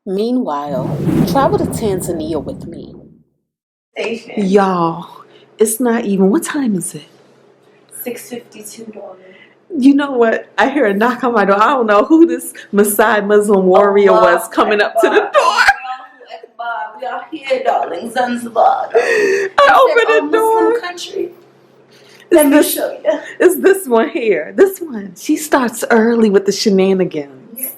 Meanwhile, travel to Tanzania with me. Y'all, it's not even, what time is it? 6:52. You know what? I hear a knock on my door. I don't know who this Maasai Muslim warrior was coming up to the door. We are here, darling. Zanzibar. I opened the door. Muslim country. Let me show you. It's this one here. This one. She starts early with the shenanigans. Yes.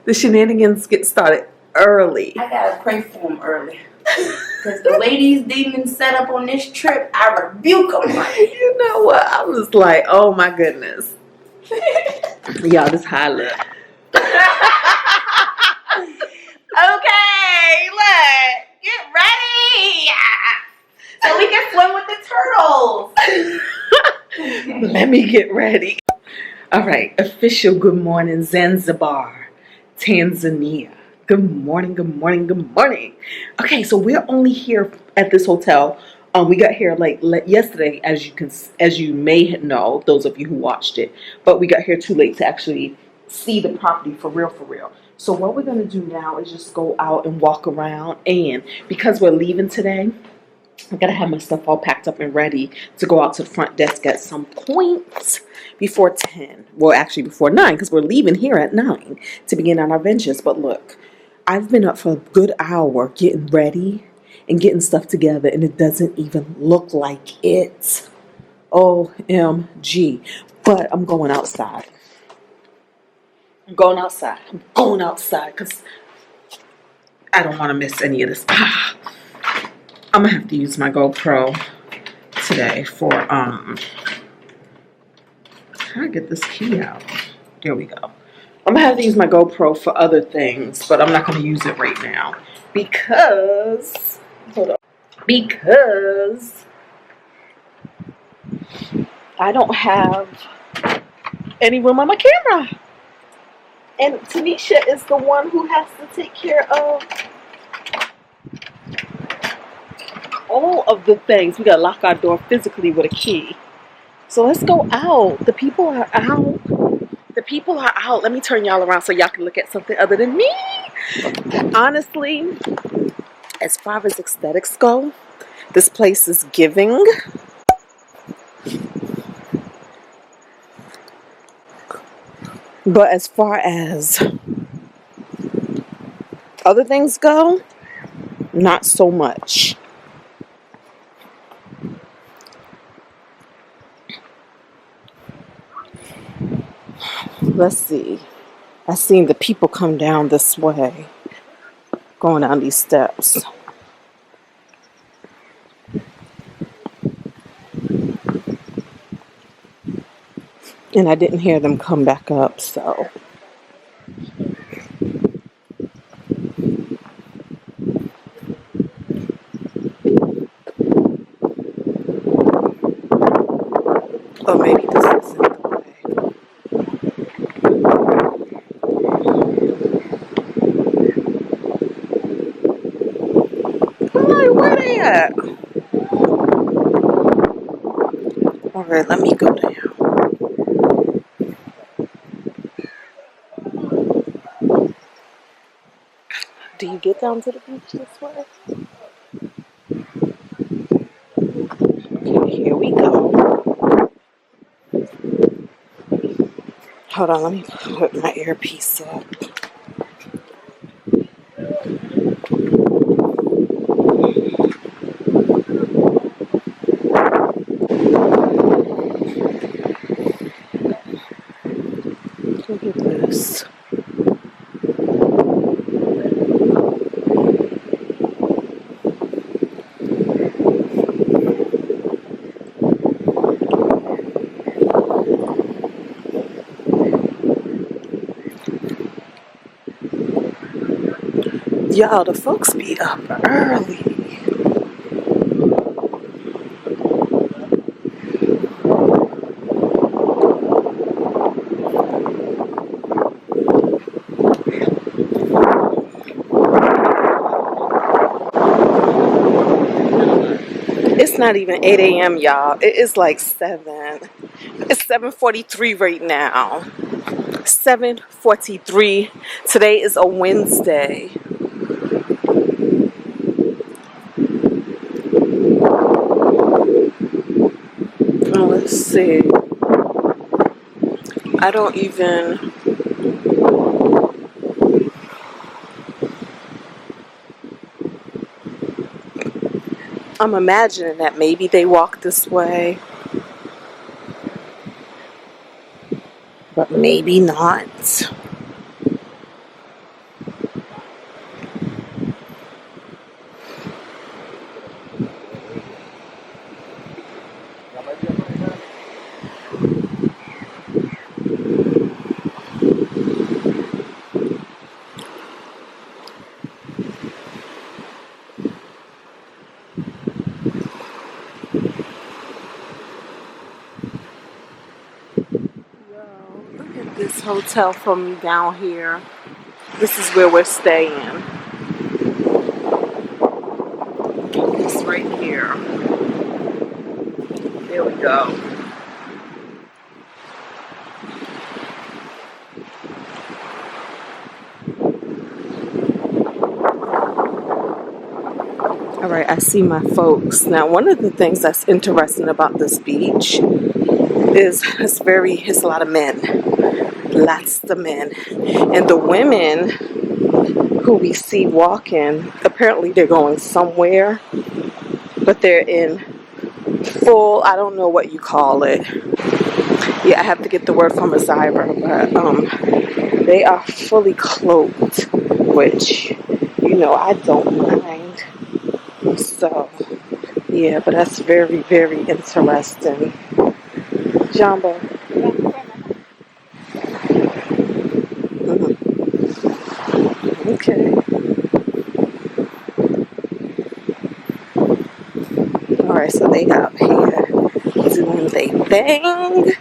The shenanigans get started early. I gotta pray for them early. Because the way these demons set up on this trip, I rebuke them. You know what? I was like, oh my goodness. Y'all, this high look. Okay, look. Get ready. So we can swim with the turtles. Let me get ready. All right, official good morning, Zanzibar, Tanzania. Good morning, good morning, good morning. Okay, so we're only here at this hotel. We got here like yesterday, as you may know, those of you who watched it. But we got here too late to actually see the property for real, for real. So what we're gonna do now is just go out and walk around. And because we're leaving today, I gotta have my stuff all packed up and ready to go out to the front desk at some point before 10. Well, actually before 9, because we're leaving here at 9 to begin on our ventures. But look, I've been up for a good hour getting ready and getting stuff together, and it doesn't even look like it. OMG. But I'm going outside. I'm going outside because I don't want to miss any of this. I'm gonna have to use my GoPro today for how do I get this key out? There we go. I'm gonna have to use my GoPro for other things, but I'm not gonna use it right now because I don't have any room on my camera. And Tanisha is the one who has to take care of all of the things. We gotta lock our door physically with a key. So let's go out. The people are out. The people are out. Let me turn y'all around so y'all can look at something other than me. Honestly, as far as aesthetics go, this place is giving. But as far as other things go, not so much. Let's see. I seen the people come down this way, going down these steps. And I didn't hear them come back up, so. Oh, maybe this isn't the way. I'm like, where they at? Alright, let me go down. Do you get down to the beach this way? Okay, here we go. Hold on, let me put my earpiece up. Look at this. Y'all, the folks be up early. It's not even 8 a.m., y'all. It is like 7. It's 7:43 right now. 7:43. Today is a Wednesday. Let's see. I don't even... I'm imagining that maybe they walk this way. But maybe not. Look at this hotel from down here. This is where we're staying. It's right here. There we go. All right, I see my folks. Now, one of the things that's interesting about this beach is it's a lot of men. Lots of men. And the women who we see walking, apparently they're going somewhere, but they're in full, I don't know what you call it. Yeah, I have to get the word from a Zanzibar, but they are fully clothed, which, you know, I don't mind. So, yeah, but that's very, very interesting. Jumbo. Okay. Alright, so they up here doing their thing.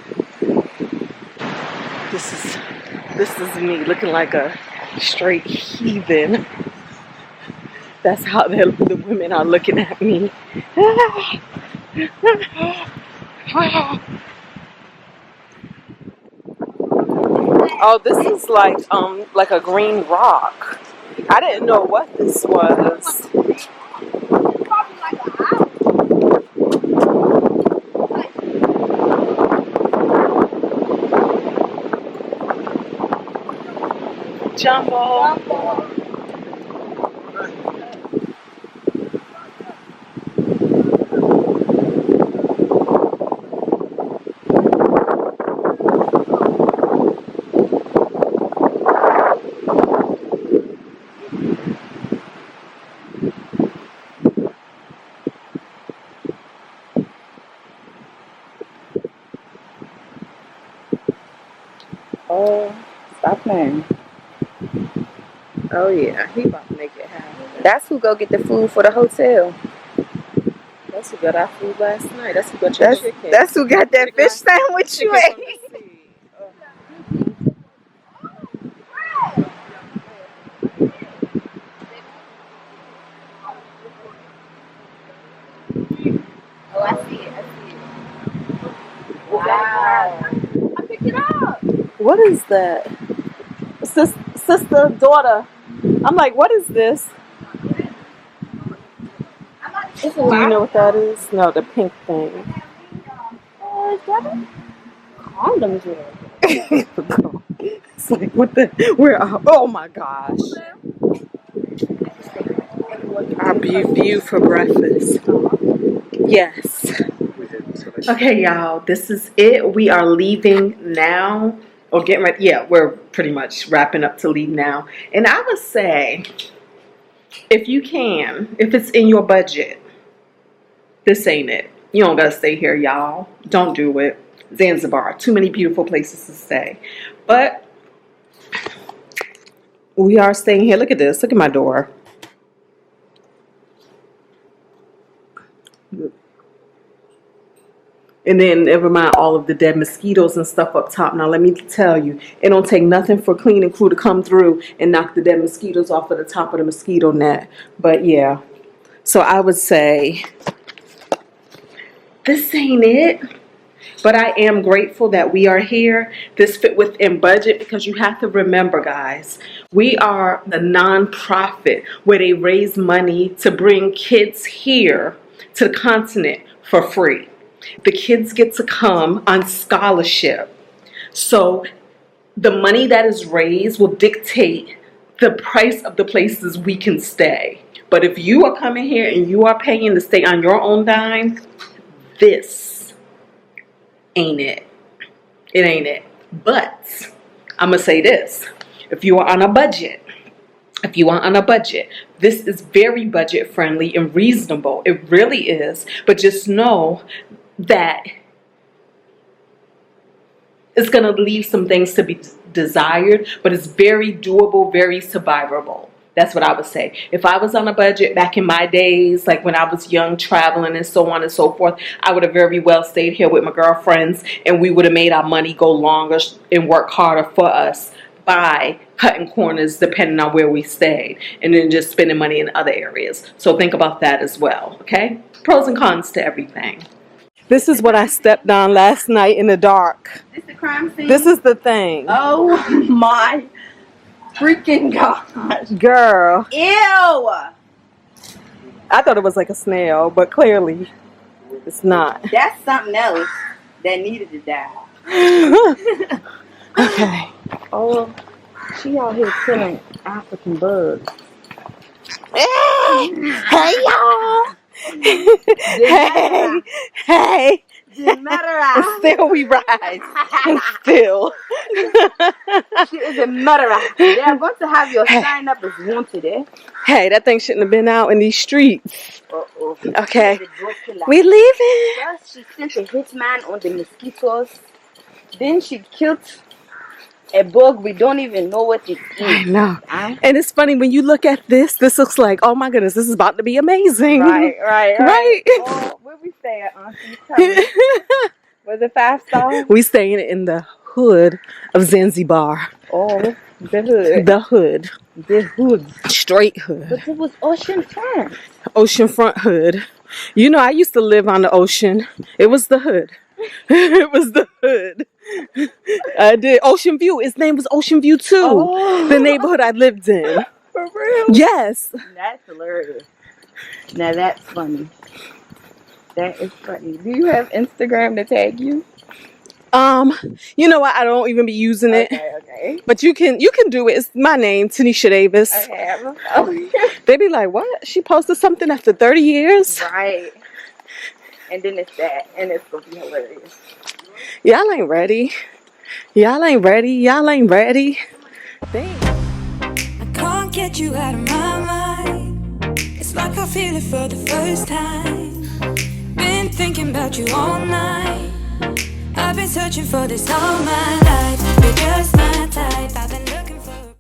This is me looking like a straight heathen. That's how the women are looking at me. Oh, this is like a green rock. I didn't know what this was. Jumbo. Oh, stop playing. Oh yeah, he about to make it happen. That's who go get the food for the hotel. That's who got our food last night. That's who got your chicken. That's who got that fish sandwich you ate. Oh, I see it. Wow. I picked it up. What is that? Sister, daughter. I'm like, what is this? Do you know what that is? No, the pink thing. Is that it? Condoms It's like, what the? Where? Oh my gosh. Our view for breakfast. Yes. Okay, y'all. This is it. We are leaving now. Or getting ready. Yeah, we're pretty much wrapping up to leave now. And I would say, if you can, if it's in your budget, this ain't it. You don't gotta stay here, y'all. Don't do it. Zanzibar, too many beautiful places to stay. But we are staying here. Look at this. Look at my door. And then never mind all of the dead mosquitoes and stuff up top. Now let me tell you, it don't take nothing for cleaning crew to come through and knock the dead mosquitoes off of the top of the mosquito net. But yeah, so I would say this ain't it. But I am grateful that we are here. This fit within budget because you have to remember, guys, we are the non-profit where they raise money to bring kids here to the continent for free. The kids get to come on scholarship. So the money that is raised will dictate the price of the places we can stay. But if you are coming here and you are paying to stay on your own dime, this ain't it. It ain't it. But I'm going to say this. If you are on a budget, this is very budget friendly and reasonable. It really is. But just know that it's going to leave some things to be desired, but it's very doable, very survivable. That's what I would say. If I was on a budget back in my days, like when I was young, traveling and so on and so forth, I would have very well stayed here with my girlfriends, and we would have made our money go longer and work harder for us by cutting corners depending on where we stayed, and then just spending money in other areas. So think about that as well, okay? Pros and cons to everything. This is what I stepped on last night in the dark. This the crime scene? This is the thing. Oh my freaking gosh. Girl. Ew. I thought it was like a snail, but clearly it's not. That's something else that needed to die. Okay. Oh, she out here killing African birds. Hey, y'all. Hey. Still we rise. Still. She is a murderer. They are going to have your sign up as wanted, eh? Hey, that thing shouldn't have been out in these streets. Uh-oh. Okay. We leaving. First, she sent a hitman on the mosquitoes. Then she killed a bug. We don't even know what it is. I know. And it's funny when you look at this looks like, oh my goodness, this is about to be amazing. Right. Right? Oh, where we stay at, Auntie? Tell me. Was it 5-star? We staying in the hood of Zanzibar. Oh, the hood. The hood. The hood. Straight hood. But it was oceanfront. Oceanfront hood. You know, I used to live on the ocean. It was the hood. It was the hood. I did. Ocean View. Its name was Ocean View too. Oh. The neighborhood I lived in. For real? Yes. That's hilarious. Now that's funny. That is funny. Do you have Instagram to tag you? You know what? I don't even be using it. Okay. But you can do it. It's my name, Tanisha Davis. Okay. They be like, what? She posted something after 30 years? Right. And then it's that, and it's gonna be hilarious. Y'all ain't ready. Thanks. I can't get you out of my mind. It's like I feel it for the first time. Been thinking about you all night. I've been searching for this all my life. You're just my type. I've been looking